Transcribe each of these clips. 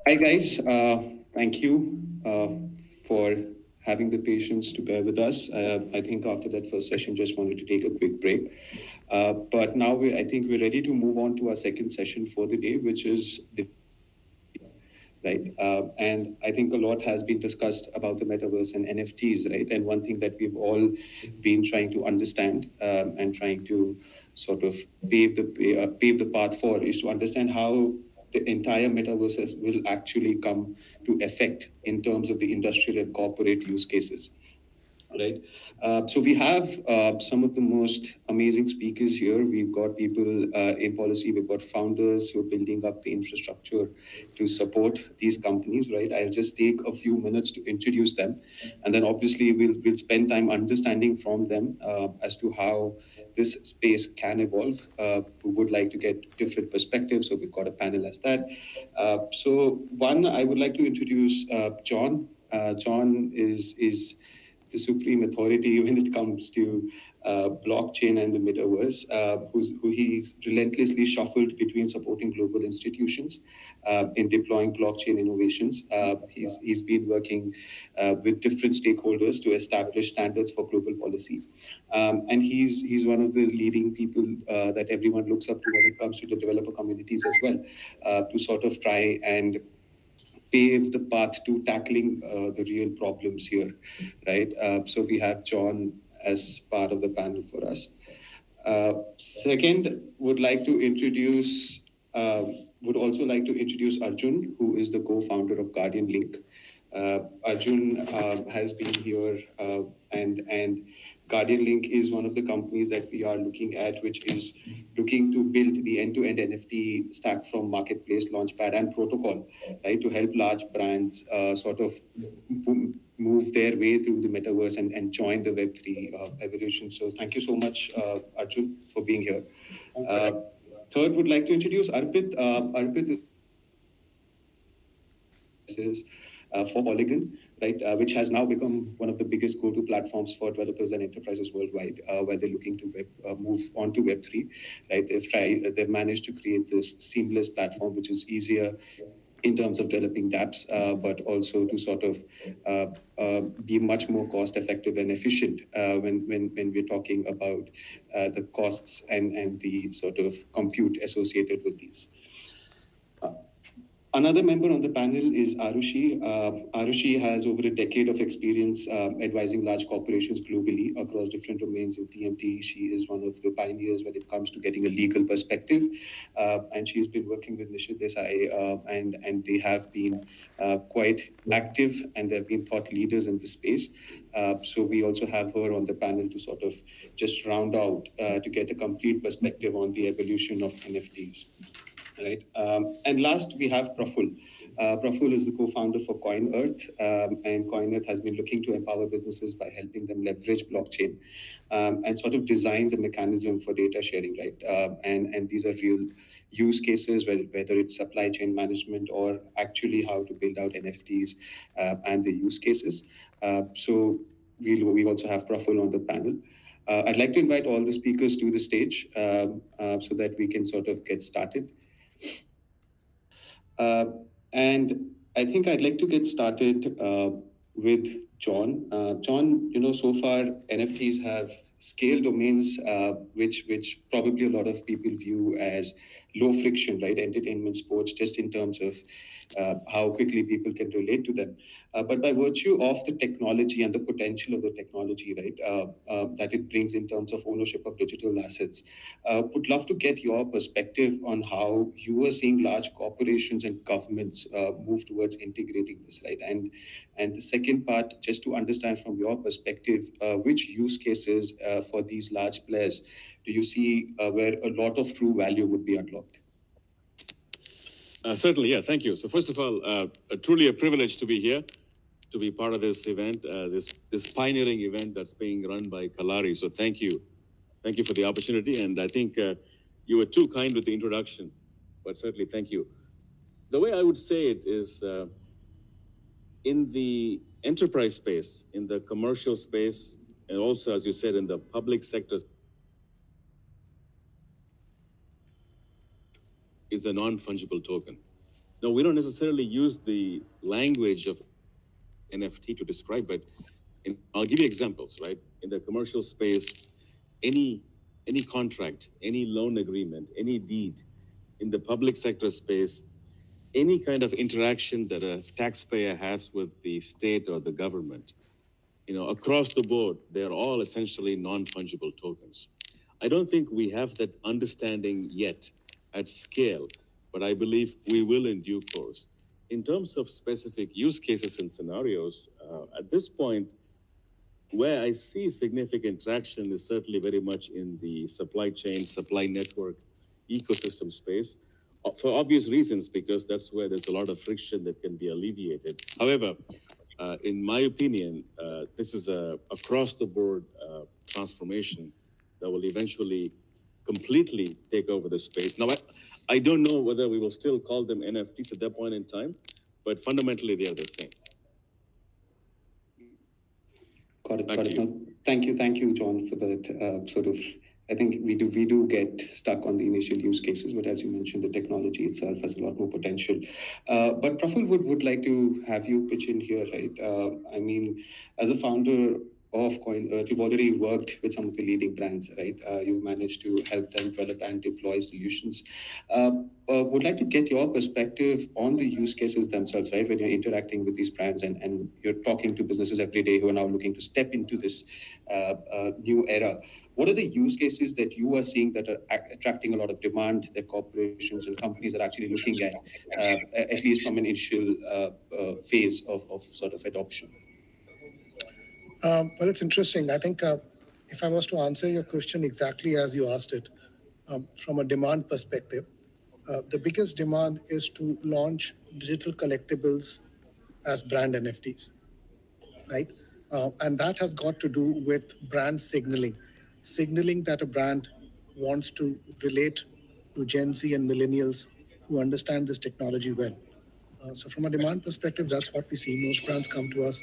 Hi guys, thank you for having the patience to bear with us. I think after that first session, just wanted to take a quick break. But now I think we're ready to move on to our second session for the day, which is the right. And I think a lot has been discussed about the metaverse and NFTs, right? And one thing that we've all been trying to understand and trying to sort of pave the path for is to understand how the entire metaverse will actually come to effect in terms of the industrial and corporate use cases, right? So we have some of the most amazing speakers here. We've got people in policy, we've got founders who are building up the infrastructure to support these companies, right? I'll just take a few minutes to introduce them, and then obviously we'll spend time understanding from them as to how this space can evolve. We would like to get different perspectives, so we've got a panel as that. So one, I would like to introduce John. John is the supreme authority when it comes to blockchain and the metaverse, who he's relentlessly shuffled between supporting global institutions in deploying blockchain innovations. He's been working with different stakeholders to establish standards for global policy. And he's one of the leading people that everyone looks up to when it comes to the developer communities as well, to sort of try and pave the path to tackling the real problems here, right? So we have John as part of the panel for us. Second, would also like to introduce Arjun, who is the co-founder of Guardian Link. Arjun has been here, and Guardian Link is one of the companies that we are looking at, which is looking to build the end-to-end NFT stack from marketplace, launchpad, and protocol, right, to help large brands sort of move their way through the metaverse and join the Web3 evolution. So thank you so much, Arjun, for being here. Third, would like to introduce Arpit. Arpit is for Polygon, right, which has now become one of the biggest go-to platforms for developers and enterprises worldwide, where they're looking to move on to Web3, right? They've managed to create this seamless platform, which is easier in terms of developing dApps, but also to sort of be much more cost effective and efficient when we're talking about the costs and the sort of compute associated with these. Another member on the panel is Arushi. Arushi has over a decade of experience advising large corporations globally across different domains in TMT. She is one of the pioneers when it comes to getting a legal perspective, and she's been working with Nishit Desai, and they have been quite active, and they've been thought leaders in the space. So we also have her on the panel to sort of just round out to get a complete perspective on the evolution of NFTs. Right. And last, we have Praful. Praful is the co-founder for KoineArth, and KoineArth has been looking to empower businesses by helping them leverage blockchain and sort of design the mechanism for data sharing, right? And these are real use cases, whether it's supply chain management or actually how to build out NFTs and the use cases. So we also have Praful on the panel. I'd like to invite all the speakers to the stage so that we can sort of get started. Uh, and I think I'd like to get started with John. John, so far NFTs have scale domains, which probably a lot of people view as low friction, right? Entertainment, sports, just in terms of how quickly people can relate to them. But by virtue of the technology and the potential of the technology, right, that it brings in terms of ownership of digital assets, would love to get your perspective on how you are seeing large corporations and governments move towards integrating this, right? And the second part, just to understand from your perspective, which use cases for these large players do you see where a lot of true value would be unlocked? Certainly, yeah, thank you. So first of all, truly a privilege to be here, to be part of this event, this pioneering event that's being run by Kalari. So thank you for the opportunity. And I think you were too kind with the introduction, but certainly thank you. The way I would say it is in the enterprise space, in the commercial space, and also, as you said, in the public sector, is a non-fungible token. Now, we don't necessarily use the language of NFT to describe, but I'll give you examples, right? In the commercial space, any contract, any loan agreement, any deed, in the public sector space, any kind of interaction that a taxpayer has with the state or the government, across the board, they're all essentially non-fungible tokens. I don't think we have that understanding yet at scale, but I believe we will in due course. In terms of specific use cases and scenarios, at this point, where I see significant traction is certainly very much in the supply chain, supply network, ecosystem space, for obvious reasons, because that's where there's a lot of friction that can be alleviated. However, in my opinion, this is a across-the-board transformation that will eventually completely take over the space. Now, I don't know whether we will still call them NFTs at that point in time, but fundamentally they are the same. Got it. No, thank you, John, for that I think we do get stuck on the initial use cases, but as you mentioned, the technology itself has a lot more potential. But Praphul would like to have you pitch in here, right? I mean, as a founder of KoineArth, you've already worked with some of the leading brands, right? You've managed to help them develop and deploy solutions. Would like to get your perspective on the use cases themselves, right? When you're interacting with these brands and you're talking to businesses every day who are now looking to step into this new era. What are the use cases that you are seeing that are attracting a lot of demand that corporations and companies are actually looking at least from an initial phase of sort of adoption? Well, it's interesting. I think if I was to answer your question exactly as you asked it, from a demand perspective, the biggest demand is to launch digital collectibles as brand NFTs, right? And that has got to do with brand signaling that a brand wants to relate to Gen Z and millennials who understand this technology well. So from a demand perspective, that's what we see. Most brands come to us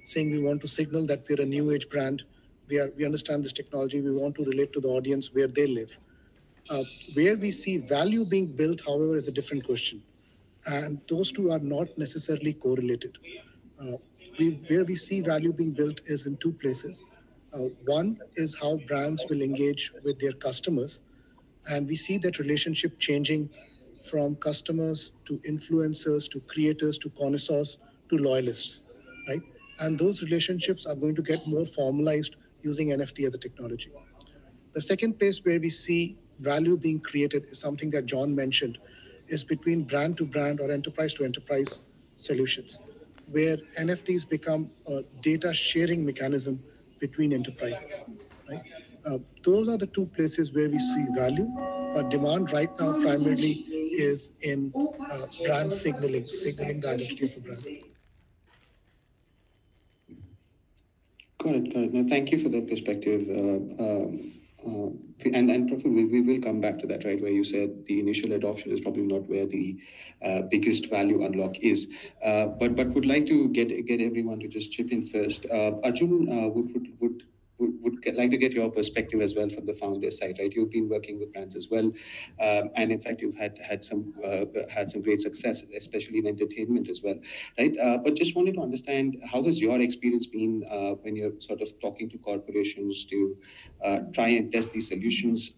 saying we want to signal that we're a new age brand. We understand this technology. We want to relate to the audience where they live. Where we see value being built, however, is a different question. And those two are not necessarily correlated. Where we see value being built is in two places. One is how brands will engage with their customers. And we see that relationship changing from customers to influencers, to creators, to connoisseurs, to loyalists, right? And those relationships are going to get more formalized using NFT as a technology. The second place where we see value being created is something that John mentioned, is between brand to brand or enterprise to enterprise solutions, where NFTs become a data sharing mechanism between enterprises, right? Those are the two places where we see value, but demand right now primarily is in brand signaling the identity of a brand. Got it. No, thank you for that perspective. And Praphul, we will come back to that, right? Where you said the initial adoption is probably not where the biggest value unlock is. But would like to get everyone to just chip in first. Arjun would like to get your perspective as well from the founder side, right? You've been working with brands as well, and in fact, you've had some great success, especially in entertainment as well, right? But just wanted to understand, how has your experience been when you're sort of talking to corporations to try and test these solutions,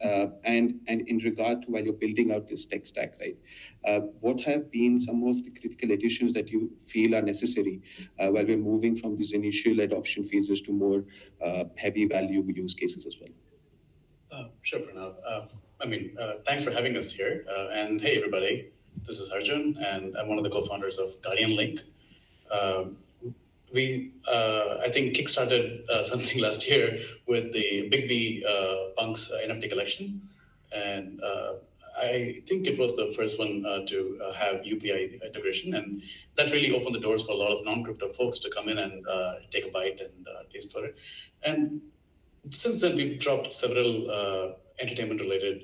and in regard to while you're building out this tech stack, right? What have been some of the critical additions that you feel are necessary while we're moving from these initial adoption phases to more heavy value use cases as well? Sure, Pranav. Thanks for having us here. And hey, everybody, this is Arjun, and I'm one of the co-founders of Guardian Link. We, I think, kickstarted something last year with the Big B Punks NFT collection. And I think it was the first one to have UPI integration. And that really opened the doors for a lot of non-crypto folks to come in and take a bite and taste for it. And since then, we've dropped several entertainment-related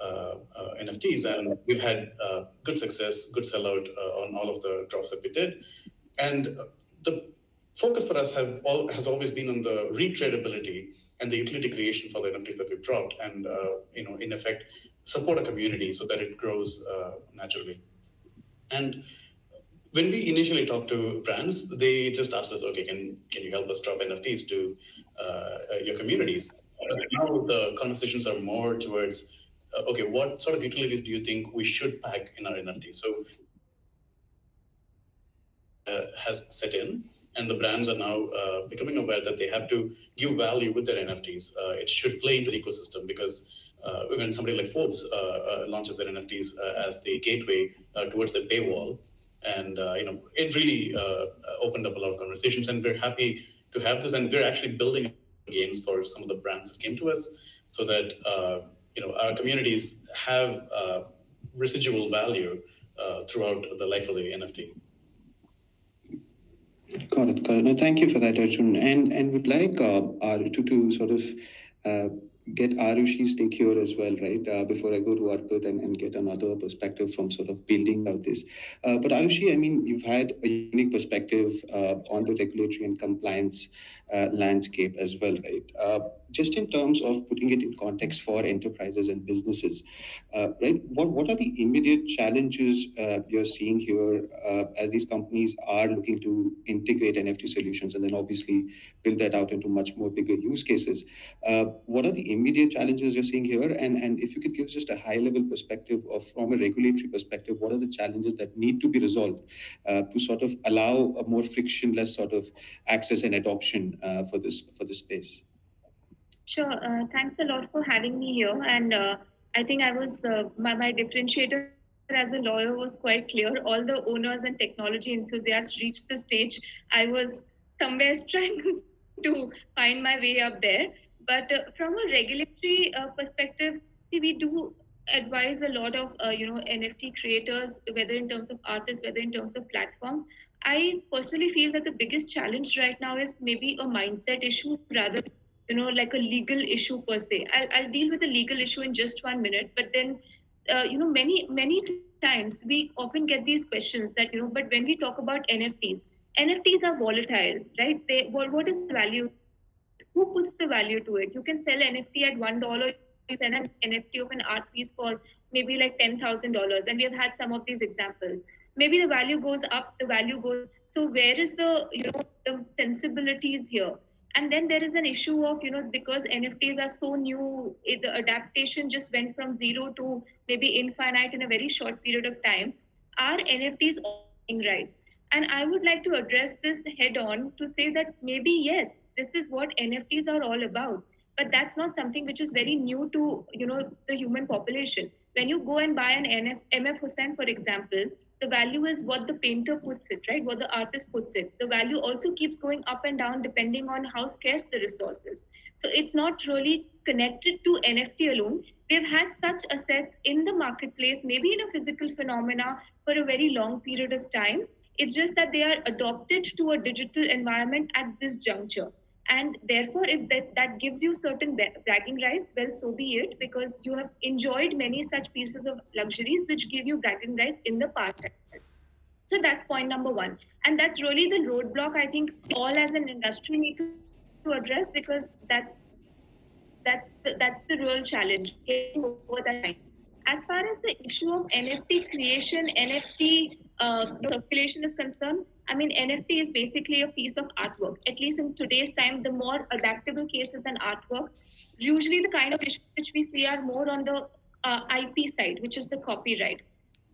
NFTs, and we've had good success, good sellout on all of the drops that we did. And the focus for us has always been on the retradability and the utility creation for the NFTs that we've dropped, and in effect, support a community so that it grows naturally. And when we initially talked to brands, they just asked us, okay, can you help us drop NFTs to your communities? Now the conversations are more towards, okay, what sort of utilities do you think we should pack in our NFT? So has set in, and the brands are now becoming aware that they have to give value with their NFTs. It should play into the ecosystem because when somebody like Forbes launches their NFTs as the gateway towards the paywall, and it really opened up a lot of conversations, and we're happy to have this, and we're actually building games for some of the brands that came to us, so that our communities have residual value throughout the life of the NFT. Got it. Got it. No, thank you for that, Arjun. And would like Arutu to sort of get Arushi's take here as well, right? Before I go to Arpit and get another perspective from sort of building out this. But Arushi, I mean, you've had a unique perspective on the regulatory and compliance landscape as well, right? Just in terms of putting it in context for enterprises and businesses, right? What are the immediate challenges you're seeing here as these companies are looking to integrate NFT solutions and then obviously build that out into much more bigger use cases? What are the immediate challenges you're seeing here? And if you could give just a high level perspective of from a regulatory perspective, what are the challenges that need to be resolved to sort of allow a more frictionless sort of access and adoption for this space? Sure. Thanks a lot for having me here. And I think I was my differentiator as a lawyer was quite clear. All the owners and technology enthusiasts reached the stage. I was somewhere trying to find my way up there. But from a regulatory perspective, see, we do advise a lot of NFT creators, whether in terms of artists, whether in terms of platforms. I personally feel that the biggest challenge right now is maybe a mindset issue rather like a legal issue per se. I'll deal with the legal issue in just 1 minute, but then many times we often get these questions that but when we talk about NFTs are volatile, right? What is the value? Who puts the value to it? You can sell NFT at $1, you sell an NFT of an art piece for maybe like $10,000, and we have had some of these examples. Maybe the value goes up, the value goes. So where is the the sensibilities here? And then there is an issue of because NFTs are so new, the adaptation just went from zero to maybe infinite in a very short period of time. Are NFTs all rights? And I would like to address this head on to say that maybe yes, this is what NFTs are all about, but that's not something which is very new to the human population. When you go and buy an MF Hussain, for example, the value is what the painter puts it, right? What the artist puts it. The value also keeps going up and down depending on how scarce the resource is. So it's not really connected to NFT alone. We've had such assets in the marketplace, maybe in a physical phenomena for a very long period of time. It's just that they are adopted to a digital environment at this juncture. And therefore, if that gives you certain bragging rights, well, so be it, because you have enjoyed many such pieces of luxuries which give you bragging rights in the past as well. So that's point number one. And that's really the roadblock I think all as an industry need to address, because that's the real challenge, getting over that line. As far as the issue of NFT creation, NFT circulation is concerned, I mean, NFT is basically a piece of artwork. At least in today's time, the more adaptable cases and artwork, usually the kind of issues which we see are more on the IP side, which is the copyright.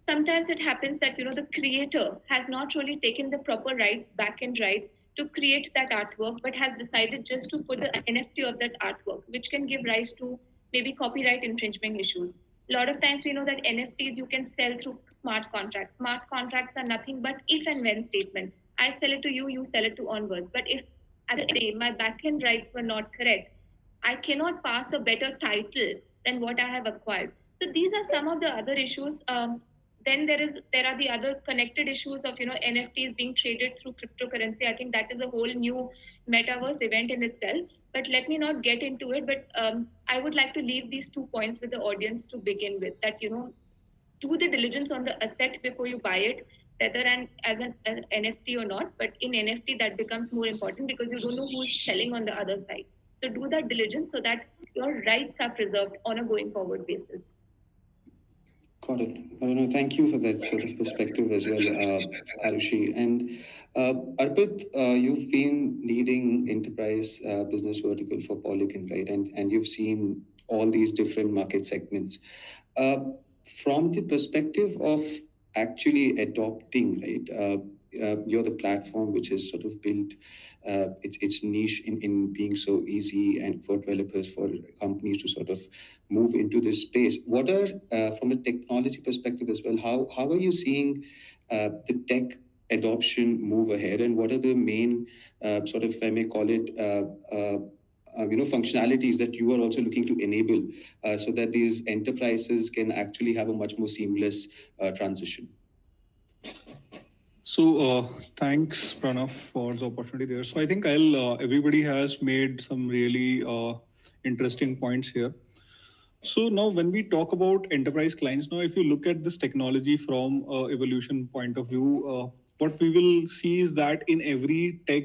Sometimes it happens that the creator has not really taken the proper rights, back-end rights, to create that artwork, but has decided just to put the NFT of that artwork, which can give rise to maybe copyright infringement issues. A lot of times we know that NFTs you can sell through smart contracts. Smart contracts are nothing but if and when statement. I sell it to you, you sell it to onwards. But if at the day my back-end rights were not correct, I cannot pass a better title than what I have acquired. So these are some of the other issues. Then there are the other connected issues of NFTs being traded through cryptocurrency. I think that is a whole new metaverse event in itself. But let me not get into it. But I would like to leave these 2 points with the audience to begin with. That do the diligence on the asset before you buy it, whether as an NFT or not. But in NFT that becomes more important because you don't know who's selling on the other side. So do that diligence so that your rights are preserved on a going forward basis. Got it. No, thank you for that sort of perspective as well, Arushi. And Arpit, you've been leading enterprise business vertical for Polygon, right? And you've seen all these different market segments. Uh, from the perspective of actually adopting, right? You're the platform which is sort of built its niche in being so easy and for developers, for companies to sort of move into this space. What are, from a technology perspective as well, how are you seeing the tech adoption move ahead, and what are the main sort of, if I may call it, functionalities that you are also looking to enable so that these enterprises can actually have a much more seamless transition? So thanks, Pranav, for the opportunity there. So I think everybody has made some really interesting points here. So now when we talk about enterprise clients, now if you look at this technology from evolution point of view, what we will see is that in every tech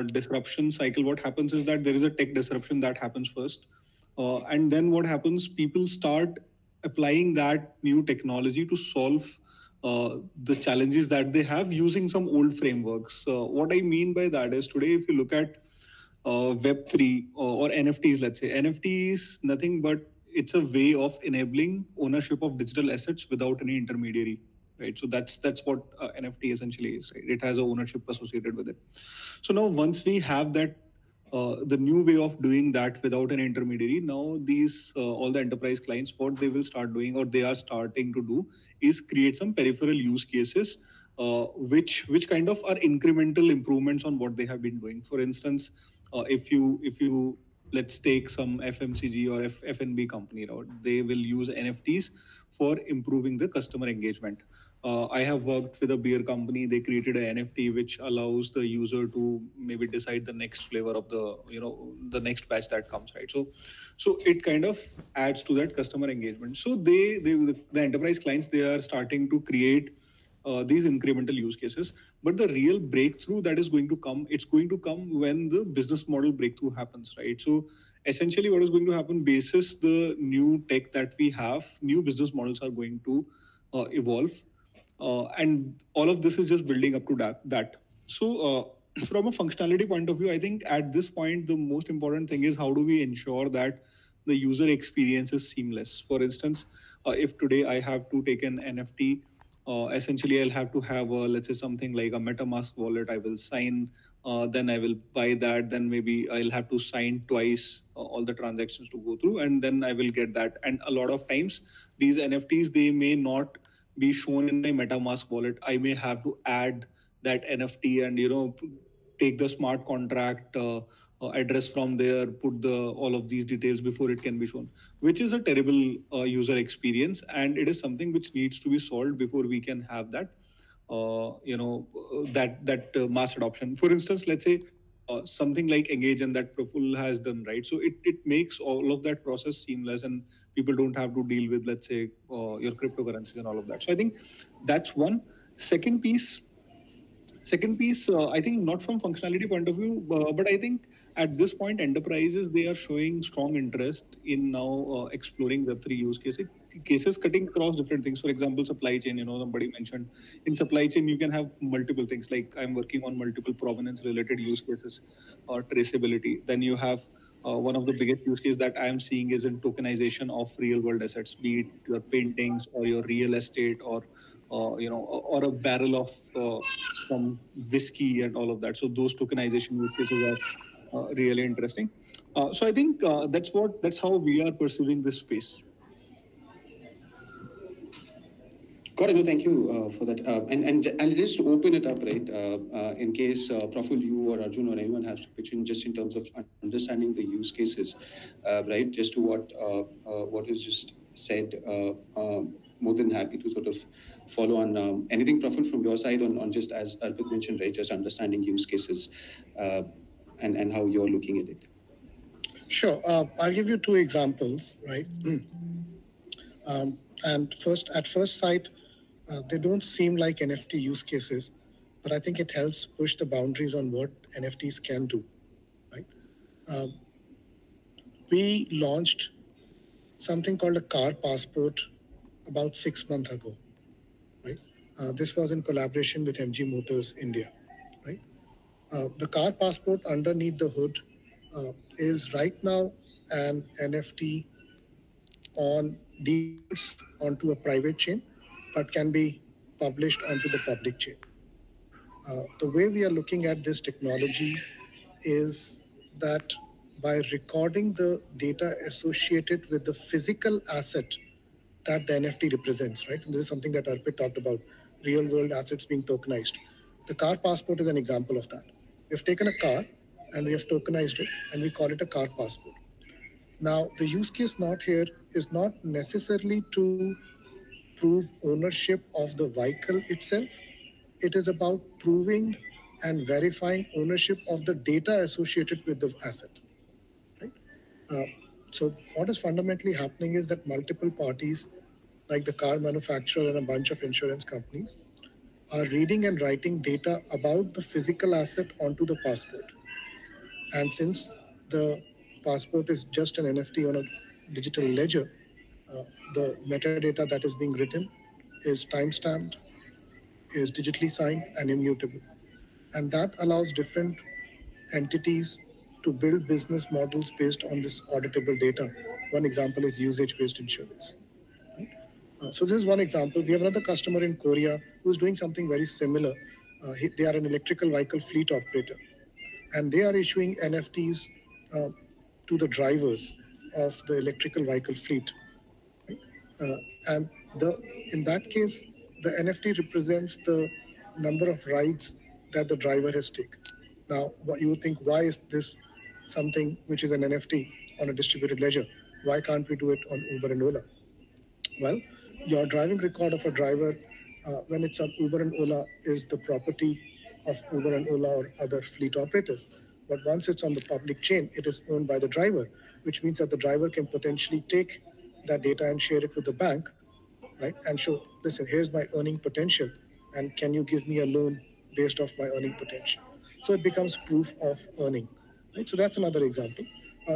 disruption cycle, what happens is that there is a tech disruption that happens first. And then what happens, people start applying that new technology to solve the challenges that they have using some old frameworks. What I mean by that is today, if you look at Web3 or NFTs, let's say, NFT is nothing but it's a way of enabling ownership of digital assets without any intermediary, right? So that's what NFT essentially is, right? It has a ownership associated with it. So now once we have that, the new way of doing that without an intermediary, now these all the enterprise clients, what they will start doing or they are starting to do is create some peripheral use cases, which kind of are incremental improvements on what they have been doing. For instance, if you let's take some FMCG or FNB company, right? They will use NFTs for improving the customer engagement. I have worked with a beer company. They created an NFT which allows the user to maybe decide the next flavor of the next batch that comes, right? So it kind of adds to that customer engagement. So the enterprise clients, they are starting to create these incremental use cases. But the real breakthrough that is going to come, it's going to come when the business model breakthrough happens, right? So essentially what is going to happen, basis the new tech that we have, new business models are going to evolve. And all of this is just building up to that. So from a functionality point of view, I think at this point, the most important thing is how do we ensure that the user experience is seamless. For instance, if today I have to take an NFT, essentially I'll have to have let's say something like a MetaMask wallet. I will sign, then I will buy that, then maybe I'll have to sign twice all the transactions to go through, and then I will get that. And a lot of times these NFTs, they may not be shown in my MetaMask wallet. I may have to add that NFT and take the smart contract address from there, put the all of these details before it can be shown, which is a terrible user experience, and it is something which needs to be solved before we can have that mass adoption. For instance, let's say something like Engage and that Praful has done, right? So it makes all of that process seamless, and people don't have to deal with, let's say, your cryptocurrencies and all of that. So I think that's one. Second piece, I think not from functionality point of view, but I think at this point, enterprises, they are showing strong interest in now exploring Web3 cases cutting across different things. For example, supply chain, somebody mentioned in supply chain, you can have multiple things. Like I'm working on multiple provenance related use cases or traceability. Then you have one of the biggest use cases that I am seeing is in tokenization of real world assets, be it your paintings or your real estate or a barrel of some whiskey and all of that. So those tokenization use cases are really interesting. So I think that's how we are pursuing this space. Got it. No, thank you for that. And just to open it up, right, in case Praful, you or Arjun or anyone has to pitch in just in terms of understanding the use cases, right, just to what is just said, more than happy to sort of follow on anything, Praful, from your side on just as Arpit mentioned, right, just understanding use cases and how you're looking at it. Sure. I'll give you two examples, right? And at first sight, they don't seem like NFT use cases, but I think it helps push the boundaries on what NFTs can do, right? We launched something called a car passport about 6 months ago, right? This was in collaboration with MG Motors India, right? The car passport underneath the hood is right now an NFT on defaults onto a private chain, but can be published onto the public chain. The way we are looking at this technology is that by recording the data associated with the physical asset that the NFT represents, right? And this is something that Arpit talked about, real world assets being tokenized. The car passport is an example of that. We've taken a car and we have tokenized it and we call it a car passport. Now, the use case not here is not necessarily to prove ownership of the vehicle itself. It is about proving and verifying ownership of the data associated with the asset. Right? Uh, so what is fundamentally happening is that multiple parties, like the car manufacturer and a bunch of insurance companies, are reading and writing data about the physical asset onto the passport. And since the passport is just an NFT on a digital ledger, the metadata that is being written is timestamped, is digitally signed, and immutable. And that allows different entities to build business models based on this auditable data. One example is usage-based insurance. So this is one example. We have another customer in Korea who's doing something very similar. They are an electrical vehicle fleet operator, and they are issuing NFTs to the drivers of the electrical vehicle fleet. Right? And in that case, the NFT represents the number of rides that the driver has taken. Now, what you would think, why is this something which is an NFT on a distributed ledger? Why can't we do it on Uber and Ola? Well, your driving record of a driver when it's on Uber and Ola is the property of Uber and Ola or other fleet operators. But once it's on the public chain, it is owned by the driver, which means that the driver can potentially take that data and share it with the bank, right? And show, listen, here's my earning potential, and can you give me a loan based off my earning potential? So it becomes proof of earning, right? So that's another example.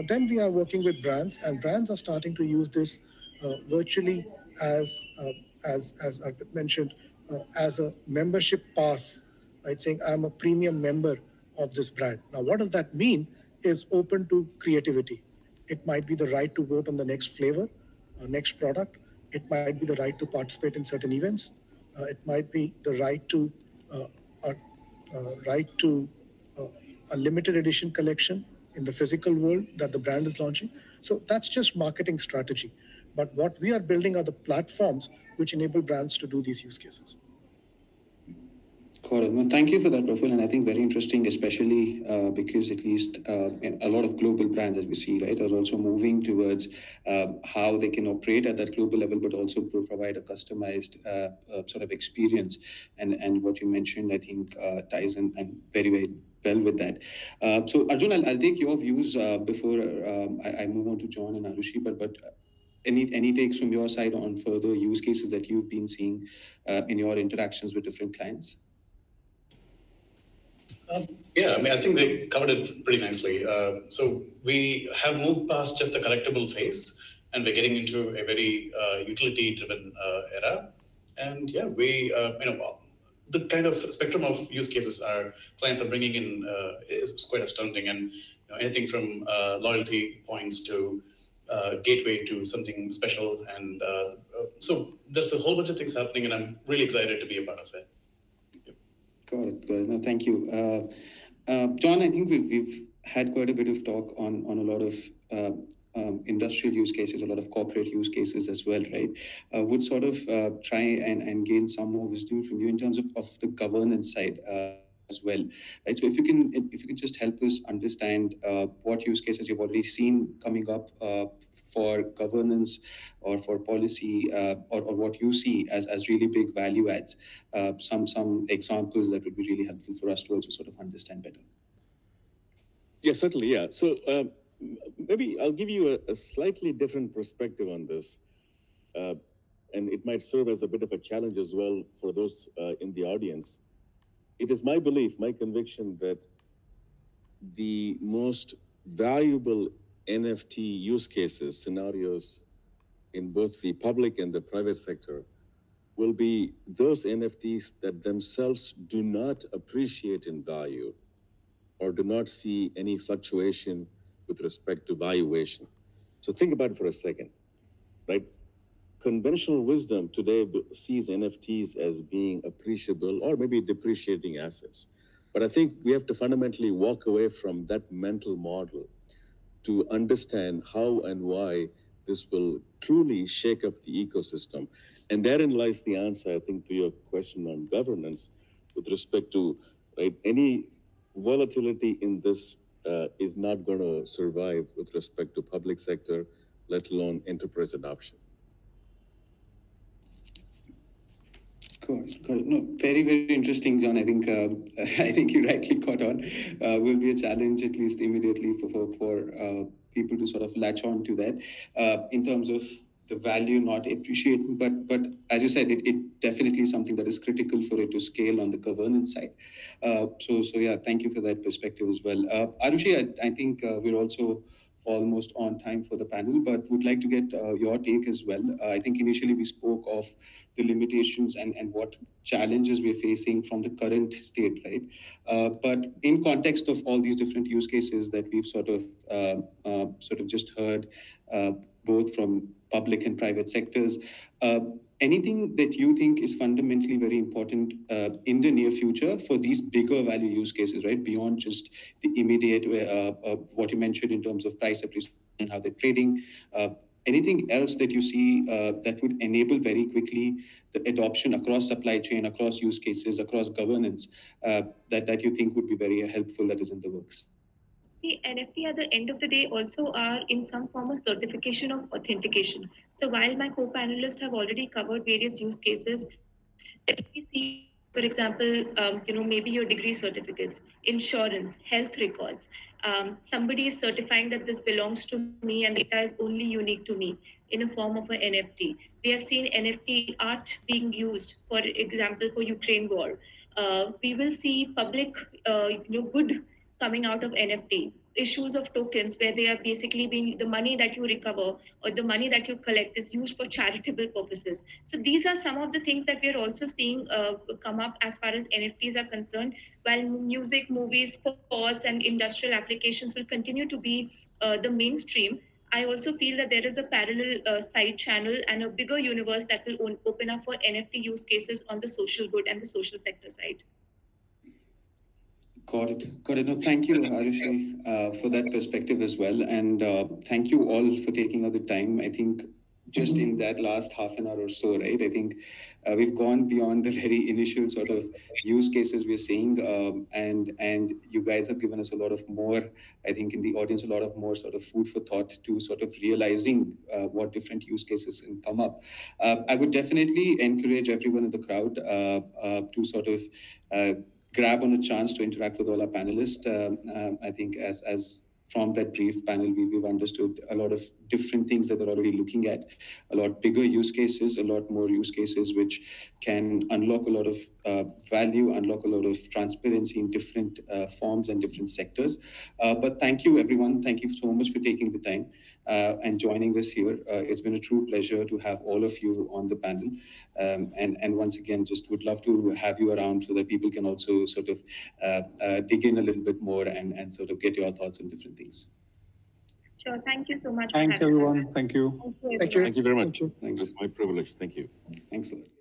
Then we are working with brands, and brands are starting to use this virtually as Arpit mentioned, as a membership pass, right? Saying I'm a premium member of this brand. Now, what does that mean? Is open to creativity. It might be the right to vote on the next flavor, next product. It might be the right to participate in certain events. It might be the right to uh, a limited edition collection in the physical world that the brand is launching. So that's just marketing strategy. But what we are building are the platforms which enable brands to do these use cases. Got it. Well, thank you for that, Praphul. And I think very interesting, especially because at least a lot of global brands, as we see, right, are also moving towards how they can operate at that global level, but also provide a customized sort of experience. And what you mentioned, I think, ties in and very, very well with that. So, Arjun, I'll take your views before I move on to John and Arushi, but any takes from your side on further use cases that you've been seeing in your interactions with different clients? Yeah, I mean, I think they covered it pretty nicely. So we have moved past just the collectible phase, and we're getting into a very utility-driven era. And yeah, we, the kind of spectrum of use cases our clients are bringing in is quite astounding. And anything from loyalty points to gateway to something special. And so there's a whole bunch of things happening, and I'm really excited to be a part of it. Got it. Got it. No, thank you. John, I think we've had quite a bit of talk on a lot of industrial use cases, a lot of corporate use cases as well, right? Would sort of try and gain some more wisdom from you in terms of the governance side as well, right? So if you can just help us understand what use cases you've already seen coming up for governance or for policy or what you see as really big value adds, some examples that would be really helpful for us to also sort of understand better. Yeah, certainly. Yeah. So maybe I'll give you a slightly different perspective on this. And it might serve as a bit of a challenge as well for those in the audience. It is my belief, my conviction that the most valuable NFT use cases, scenarios, in both the public and the private sector will be those NFTs that themselves do not appreciate in value or do not see any fluctuation with respect to valuation. So think about it for a second, right? Conventional wisdom today sees NFTs as being appreciable or maybe depreciating assets. But I think we have to fundamentally walk away from that mental model to understand how and why this will truly shake up the ecosystem. And therein lies the answer, I think, to your question on governance with respect to, right, any volatility in this is not going to survive with respect to public sector, let alone enterprise adoption. Got it. No, very, very interesting, John. I think I think you rightly caught on. Will be a challenge at least immediately for people to sort of latch on to that in terms of the value not appreciating, but as you said, it definitely is something that is critical for it to scale on the governance side. So yeah, thank you for that perspective as well. Arushi, I think we're also almost on time for the panel, but would like to get your take as well. I think initially we spoke of the limitations and what challenges we're facing from the current state, right? But in context of all these different use cases that we've sort of just heard, both from public and private sectors, anything that you think is fundamentally very important in the near future for these bigger value use cases, right? Beyond just the immediate, what you mentioned in terms of price appreciation and how they're trading. Anything else that you see that would enable very quickly the adoption across supply chain, across use cases, across governance, that you think would be very helpful that is in the works? See, NFT at the end of the day also are in some form of certification of authentication. So while my co-panelists have already covered various use cases, let me see, for example, maybe your degree certificates, insurance, health records. Somebody is certifying that this belongs to me and data is only unique to me in a form of an NFT. We have seen NFT art being used, for example, for Ukraine war. We will see public, good coming out of NFT. Issues of tokens where they are basically being the money that you recover or the money that you collect is used for charitable purposes. So these are some of the things that we're also seeing come up as far as NFTs are concerned. While music, movies, sports, and industrial applications will continue to be the mainstream, I also feel that there is a parallel side channel and a bigger universe that will open up for NFT use cases on the social good and the social sector side. Got it. No, thank you, Arushi, for that perspective as well. And thank you all for taking out the time. I think just in that last half an hour or so, right? I think we've gone beyond the very initial sort of use cases we're seeing. And you guys have given us a lot of more, I think in the audience, a lot of more sort of food for thought to sort of realizing what different use cases can come up. I would definitely encourage everyone in the crowd to sort of grab on a chance to interact with all our panelists. I think as from that brief panel, we've understood a lot of different things that they're already looking at, a lot bigger use cases, a lot more use cases, which can unlock a lot of value, unlock a lot of transparency in different forms and different sectors. But thank you, everyone. Thank you so much for taking the time and joining us here. It's been a true pleasure to have all of you on the panel. And once again, just would love to have you around so that people can also sort of dig in a little bit more and sort of get your thoughts on different things. Sure. Thank you so much. Thanks, everyone. Thank you. Thank you. Thank you very much. Thank you. It's my privilege. Thank you. Thanks a lot.